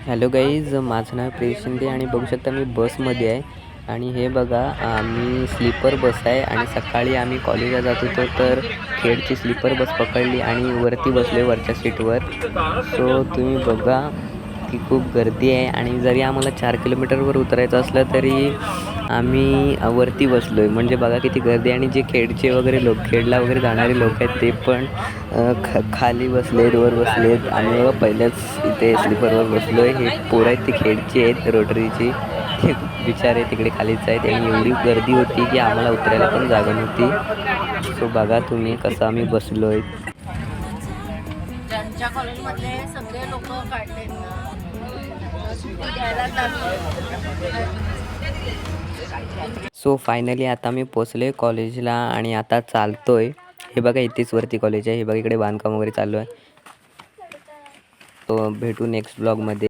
Hello guys, माझं नाव प्रियेश शिंदे आणि बघू शकता मी बसमध्ये आहे. आणि हे बघा, आम्ही स्लीपर बस आहे आणि सकाळी आम्ही कॉलेजला जात होतो तर खेडची स्लीपर बस पकडली आणि वरती बसलो आहे वरच्या सीटवर. सो तुम्ही बघा की खूप गर्दी आहे आणि जरी आम्हाला 4 किलोमीटरवर उतरायचं असलं तरी आम्ही वरती बसलो आहे. म्हणजे बघा किती गर्दी आहे. आणि जे खेडचे वगैरे लोक, खेडला वगैरे जाणारे लोक आहेत ते पण खाली बसलेत, वर बसलेत. आम्ही बघा पहिल्याच इथे स्लीपरवर बसलो आहे. हे पोरं आहेत, ते खेडची आहेत, रोटरीची. ते बिचारे तिकडे खालीच आहेत आणि एवढी गर्दी होती की आम्हाला उतरायला पण जागा नव्हती. सो बघा तुम्ही कसं आम्ही बसलो आहे. ज्यांच्या कॉलेजमधले सगळे लोक काढले ना, सुट्टी द्यायलाच लागली. सो फायनली आता मी पोचले कॉलेजला आणि आता चालतोय. हे बघा इथेच वरती कॉलेज आहे. हे बघा इकडे बांधकाम वगैरे चालू आहे. तो भेटू नेक्स्ट ब्लॉगमध्ये.